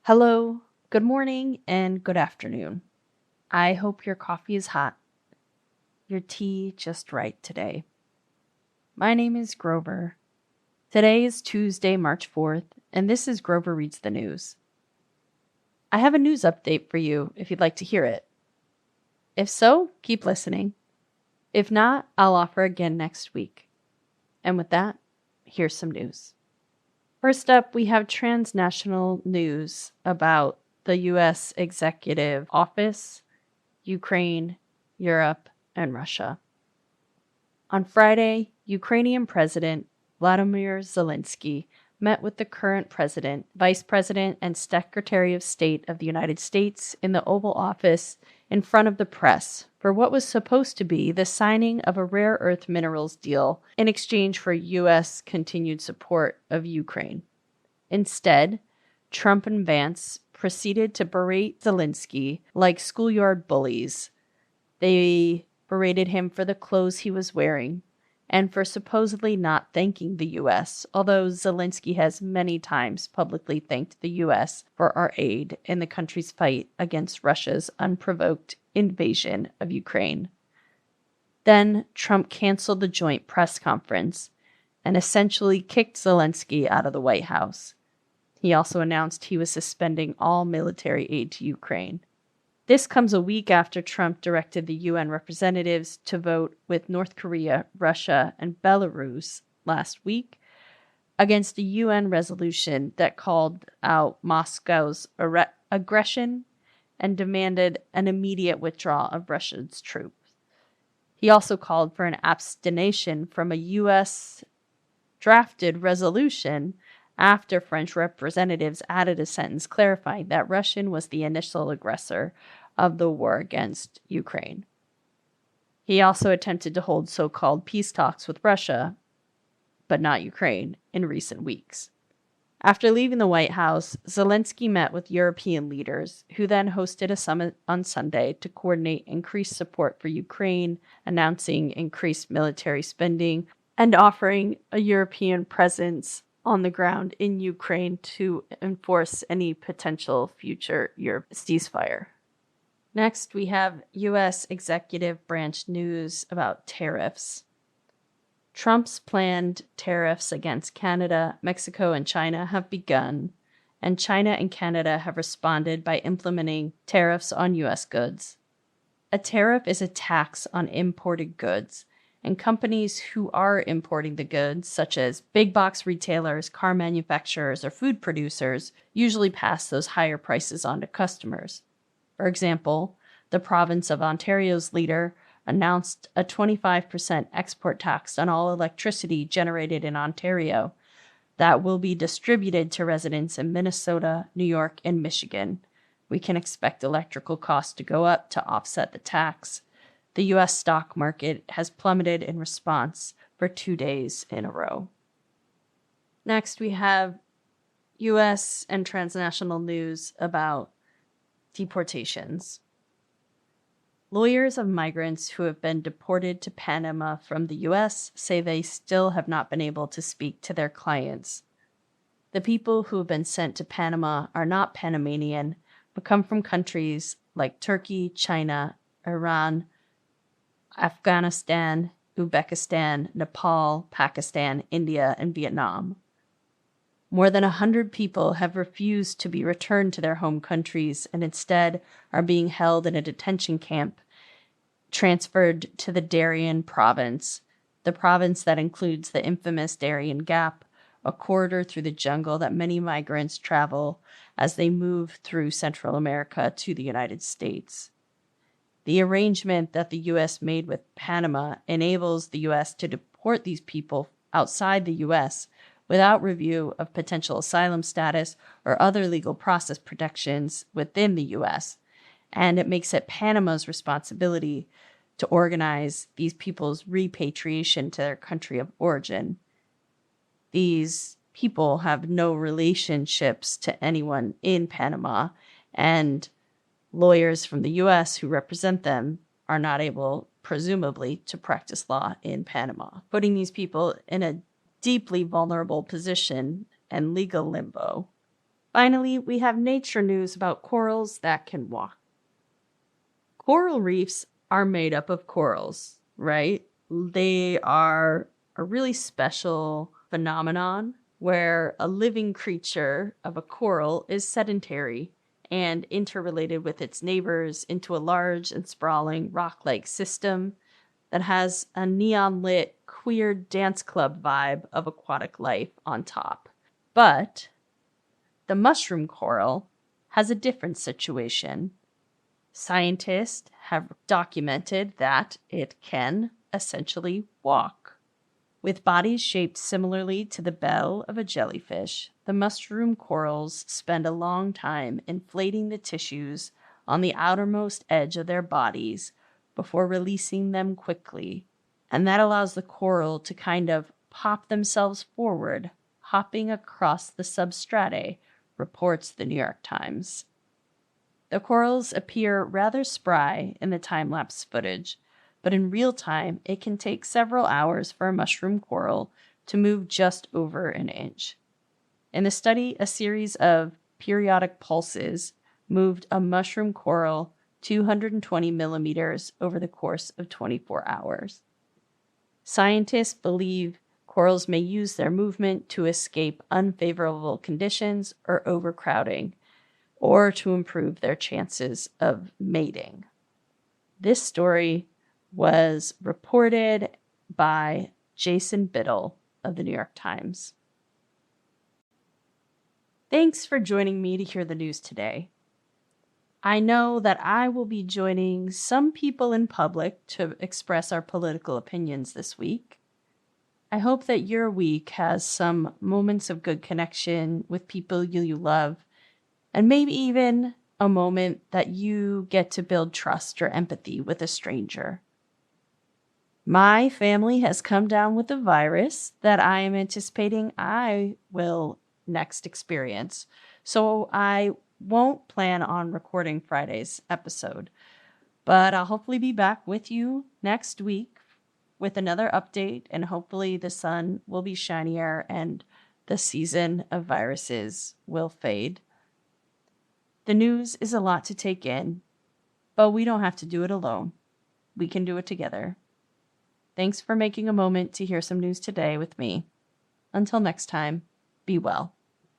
Hello, good morning, and good afternoon. I hope your coffee is hot, your tea just right today. My name is Grover. Today is Tuesday, March 4th, and this is Grover Reads the News. I have a news update for you if you'd like to hear it. If so, keep listening. If not, I'll offer again next week. And with that, here's some news. First up, we have transnational news about the U.S. Executive Office, Ukraine, Europe, and Russia. On Friday, Ukrainian President Vladimir Zelensky met with the current president, vice president, and Secretary of State of the United States in the Oval Office in front of the press for what was supposed to be the signing of a rare earth minerals deal in exchange for U.S. continued support of Ukraine. Instead, Trump and Vance proceeded to berate Zelensky like schoolyard bullies. They berated him for the clothes he was wearing and for supposedly not thanking the U.S., although Zelensky has many times publicly thanked the U.S. for our aid in the country's fight against Russia's unprovoked invasion of Ukraine. Then Trump canceled the joint press conference and essentially kicked Zelensky out of the White House. He also announced he was suspending all military aid to Ukraine. This comes a week after Trump directed the UN representatives to vote with North Korea, Russia, and Belarus last week against a UN resolution that called out Moscow's aggression and demanded an immediate withdrawal of Russia's troops. He also called for an abstention from a U.S. drafted resolution after French representatives added a sentence clarifying that Russia was the initial aggressor of the war against Ukraine. He also attempted to hold so-called peace talks with Russia, but not Ukraine, in recent weeks. After leaving the White House, Zelensky met with European leaders, who then hosted a summit on Sunday to coordinate increased support for Ukraine, announcing increased military spending, and offering a European presence on the ground in Ukraine to enforce any potential future ceasefire. Next, we have U.S. executive branch news about tariffs. Trump's planned tariffs against Canada, Mexico, and China have begun, and China and Canada have responded by implementing tariffs on U.S. goods. A tariff is a tax on imported goods, and companies who are importing the goods, such as big box retailers, car manufacturers, or food producers, usually pass those higher prices on to customers. For example, the province of Ontario's leader announced a 25% export tax on all electricity generated in Ontario that will be distributed to residents in Minnesota, New York, and Michigan. We can expect electrical costs to go up to offset the tax. The U.S. stock market has plummeted in response for 2 days in a row. Next, we have U.S. and transnational news about deportations. Lawyers of migrants who have been deported to Panama from the U.S. say they still have not been able to speak to their clients. The people who have been sent to Panama are not Panamanian, but come from countries like Turkey, China, Iran, Afghanistan, Uzbekistan, Nepal, Pakistan, India, and Vietnam. More than 100 people have refused to be returned to their home countries and instead are being held in a detention camp transferred to the Darien province, the province that includes the infamous Darien Gap, a corridor through the jungle that many migrants travel as they move through Central America to the United States. The arrangement that the U.S. made with Panama enables the U.S. to deport these people outside the U.S. without review of potential asylum status or other legal process protections within the U.S., and it makes it Panama's responsibility to organize these people's repatriation to their country of origin. These people have no relationships to anyone in Panama, and lawyers from the U.S. who represent them are not able, presumably, to practice law in Panama, putting these people in a deeply vulnerable position and legal limbo. Finally, we have nature news about corals that can walk. Coral reefs are made up of corals, right? They are a really special phenomenon where a living creature of a coral is sedentary and interrelated with its neighbors into a large and sprawling rock-like system that has a neon-lit, queer dance club vibe of aquatic life on top. But the mushroom coral has a different situation. Scientists have documented that it can essentially walk. With bodies shaped similarly to the bell of a jellyfish, the mushroom corals spend a long time inflating the tissues on the outermost edge of their bodies before releasing them quickly. And that allows the coral to kind of pop themselves forward, hopping across the substrate, reports the New York Times. The corals appear rather spry in the time-lapse footage, but in real time, it can take several hours for a mushroom coral to move just over an inch. In the study, a series of periodic pulses moved a mushroom coral 220 millimeters over the course of 24 hours. Scientists believe corals may use their movement to escape unfavorable conditions or overcrowding, or to improve their chances of mating. This story was reported by Jason Biddle of the New York Times. Thanks for joining me to hear the news today. I know that I will be joining some people in public to express our political opinions this week. I hope that your week has some moments of good connection with people you love, and maybe even a moment that you get to build trust or empathy with a stranger. My family has come down with a virus that I am anticipating I will next experience, so I won't plan on recording Friday's episode, but I'll hopefully be back with you next week with another update, and hopefully the sun will be shinier and the season of viruses will fade. The news is a lot to take in, but we don't have to do it alone. We can do it together. Thanks for making a moment to hear some news today with me. Until next time, be well.